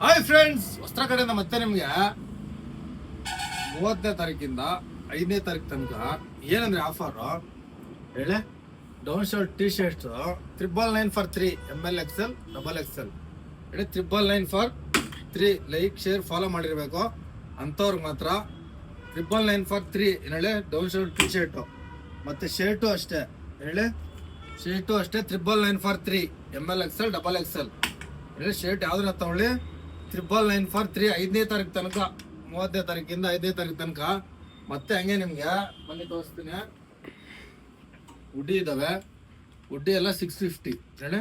Hi friends, ವಸ್ತ್ರ ಕಡೆಯಿಂದ ಮತ್ತೆ ನಿಮ್ಗೆ 30ನೇ ತಾರೀಕಿಂದ 5ನೇ ತಾರೀಕು ತನಕ ಏನಂದ್ರೆ ಆಫರ್ ಹೇಳಿ. Down shirt T shirt 999 for 3 ML XL XXL ಹೇಳಿ. 999 ಫಾರ್ 3 ಲೈಕ್ ಶೇರ್ ಫಾಲೋ ಮಾಡಿರ್ಬೇಕು ಅಂಥವ್ರಿಗೆ ಮಾತ್ರ 999 ಫಾರ್ 3 ಹೇಳಿ. ಡೌನ್ ಶರ್ಟ್ ಟಿ ಶರ್ಟು ಮತ್ತೆ ಶರ್ಟು ಅಷ್ಟೇ ಹೇಳಿ. ಶರ್ಟು ಅಷ್ಟೇ 999 ಫಾರ್ 3 ML XL XXL ಹೇಳಿ. ಶರ್ಟ್ ಯಾವ್ದನ್ನ ತಗೊಳ್ಳಿ 999 ಫಾರ್ 3 5ನೇ ತಾರೀಕು ತನಕ, 30ನೇ ತಾರೀಕಿಂದ 5ನೇ ತಾರೀಕು ತನಕ. ಮತ್ತೆ ಹಂಗೆ ನಿಮ್ಗೆ ಬನ್ನಿ ತೋರಿಸ್ತೀನಿ. ಉಡ್ಡಿ ಇದಾವೆ, ಉಡ್ಡಿ ಎಲ್ಲ 650 ಹೇಳಿ.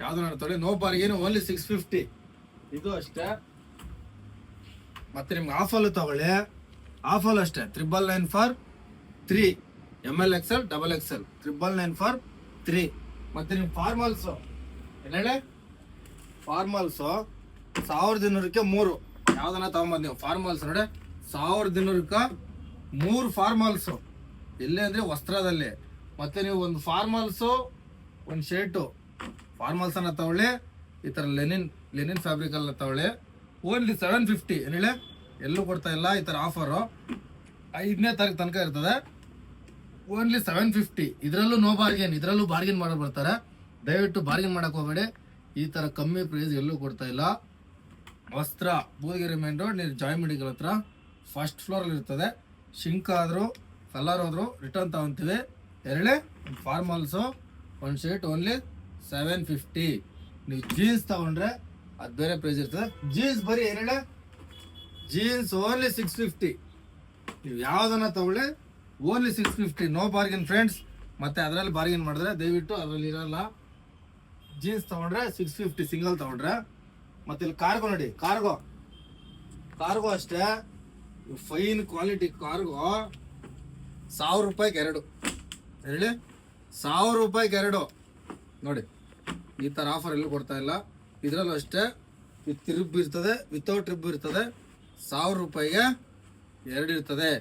ಯಾವ್ದು ತಗೊಳ್ಳಿ, ನೋ ಬಾರ್ಗೇನು, ಓನ್ಲಿ 650 ಇದು ಅಷ್ಟೇ. ಮತ್ತೆ ನಿಮ್ಗೆ ಆಫಲ್ ತಗೊಳ್ಳಿ, ಆಫಲ್ ಅಷ್ಟೇ 999 for 3 ML XL XXL 999 for 3. ಮತ್ತೆ ನಿಮ್ಗೆ ಫಾರ್ಮಲ್ಸು ಹೇಳಿ, ಫಾರ್ಮಲ್ಸು 1200ಕ್ಕೆ 3 ಯಾವ್ದನ್ನ ತಗೊಂಬಂದ್ ನೀವು ಫಾರ್ಮಲ್ಸ್ ನೋಡಿ. 1200ಕ್ಕೆ 3 ಫಾರ್ಮಲ್ಸು ಎಲ್ಲೇ ಅಂದ್ರೆ ವಸ್ತ್ರದಲ್ಲಿ. ಮತ್ತೆ ನೀವು ಒಂದು ಫಾರ್ಮಲ್ಸು ಒಂದು ಶರ್ಟು ಫಾರ್ಮಲ್ಸ್ ಅನ್ನ ತಗೊಳ್ಳಿ. ಈ ತರ ಲೆನಿನ್ ಫ್ಯಾಬ್ರಿಕ್ ಅಲ್ಲ ತಗೊಳ್ಳಿ, ಓನ್ಲಿ 750 ಹೇಳಿ. ಎಲ್ಲೂ ಕೊಡ್ತಾ ಇಲ್ಲ ಈ ತರ ಆಫರು. 5ನೇ ತಾರೀಕು ತನಕ ಇರ್ತದೆ, ಓನ್ಲಿ 750. ಇದರಲ್ಲೂ ನೋ ಬಾರ್ಗೇನ್, ಇದರಲ್ಲೂ ಬಾರ್ಗೇನ್ ಮಾಡೋರು ಬರ್ತಾರೆ. ದಯವಿಟ್ಟು ಬಾರ್ಗೇನ್ ಮಾಡಕ್ ಹೋಗಬೇಡಿ. ಈ ತರ ಕಮ್ಮಿ ಪ್ರೈಸ್ ಎಲ್ಲೂ ಕೊಡ್ತಾ ಇಲ್ಲ. ವಸ್ತ್ರ ಬೂದಗೆರೆ ಮೇನ್ ರೋಡ್ ನೀವು ಜಾಯ್ ಮೆಡಿಕಲ್ ಹತ್ರ ಫಸ್ಟ್ ಫ್ಲೋರಲ್ಲಿ ಇರ್ತದೆ. ಶಿಂಕ್ ಆದರೂ ಕಲರ್ ಹೋದ್ರು ರಿಟರ್ನ್ ತಗೊಂತೀವಿ. ಎರಡೇ ಫಾರ್ಮಲ್ಸು ಒಂದು ಶರ್ಟ್ ಓನ್ಲಿ 750. ನೀವು ಜೀನ್ಸ್ ತಗೊಂಡ್ರೆ ಅದು ಬೇರೆ ಪ್ರೈಸ್ ಇರ್ತದೆ. ಜೀನ್ಸ್ ಬರೀ ಎರಡೇ ಜೀನ್ಸ್ ಓನ್ಲಿ 650. ನೀವು ಯಾವುದನ್ನ ತಗೊಳ್ಳಿ ಓನ್ಲಿ 650. No bargain friends. ಮತ್ತೆ ಅದರಲ್ಲಿ ಬಾರ್ಗೇನ್ ಮಾಡಿದ್ರೆ ದಯವಿಟ್ಟು ಅದರಲ್ಲಿ ಇರಲ್ಲ. ಜೀನ್ಸ್ ತಗೊಂಡ್ರೆ 650 ಸಿಂಗಲ್ ತಗೊಂಡ್ರೆ. ಮತ್ತೆ ಇಲ್ಲಿ ಕಾರ್ಗೋ ನೋಡಿ, ಕಾರ್ಗೋ ಅಷ್ಟೇ ಫೈನ್ ಕ್ವಾಲಿಟಿ ಕಾರ್ಗೋ 1000 ರೂಪಾಯಿಗೆ 2 ಹೇಳಿ. 1000 ರೂಪಾಯಿಗೆ 2 ನೋಡಿ. ಈ ತರ ಆಫರ್ ಎಲ್ಲೂ ಕೊಡ್ತಾ ಇಲ್ಲ. ಇದರಲ್ಲೂ ಅಷ್ಟೇ ವಿತ್ ಟ್ರಿಪ್ ಇರ್ತದೆ, ವಿತೌಟ್ ಟ್ರಿಪ್ ಇರ್ತದೆ. 1000 ರೂಪಾಯಿಗೆ 2 ಇರ್ತದೆ.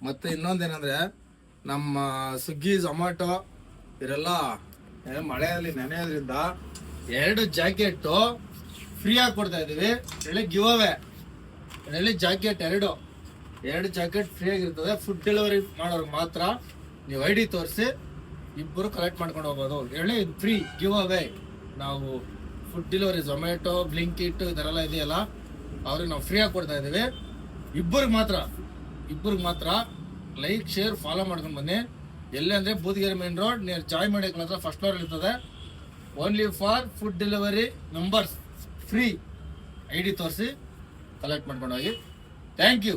ಮತ್ತೆ ಇನ್ನೊಂದೇನಂದ್ರೆ ನಮ್ಮ ಸ್ವಿಗ್ಗಿ ಝೊಮ್ಯಾಟೊ ಇವರೆಲ್ಲ ಮಳೆಯಲ್ಲಿ ನೆನೆಯೋದ್ರಿಂದ 2 ಜಾಕೆಟ್ ಫ್ರೀ ಆಗಿ ಕೊಡ್ತಾ ಇದೀವಿ ಹೇಳಿ. ಗಿವ್ ಅವೇ ಹೇಳಿ. ಜಾಕೆಟ್ 2 ಜಾಕೆಟ್ ಫ್ರೀ ಆಗಿರ್ತದೆ. ಫುಡ್ ಡೆಲಿವರಿ ಮಾಡೋರ್ಗೆ ಮಾತ್ರ ನೀವು ID ತೋರಿಸಿ ಇಬ್ಬರು ಕಲೆಕ್ಟ್ ಮಾಡ್ಕೊಂಡು ಹೋಗ್ಬೋದು ಹೇಳಿ. Free give away. ನಾವು ಫುಡ್ ಡೆಲಿವರಿ ಝೊಮ್ಯಾಟೊ, ಬ್ಲಿಂಕಿಟ್ ಇದರೆಲ್ಲ ಇದೆಯಲ್ಲ, ಅವ್ರಿಗೆ ನಾವು ಫ್ರೀ ಆಗಿ ಕೊಡ್ತಾ ಇದೀವಿ. ಇಬ್ಬರಿಗೆ ಮಾತ್ರ ಲೈಕ್ ಶೇರ್ ಫಾಲೋ ಮಾಡ್ಕೊಂಡು ಬನ್ನಿ. ಎಲ್ಲೇ ಅಂದ್ರೆ Boodagere main road near joy medical ಹತ್ರ ಫಸ್ಟ್ ಫ್ಲೋರ್ ಇರ್ತದೆ. Only for food delivery numbers free. ID ತೋರಿಸಿ ಕಲೆಕ್ಟ್ ಮಾಡ್ಕೊಂಡು ಹೋಗಿ. Thank you.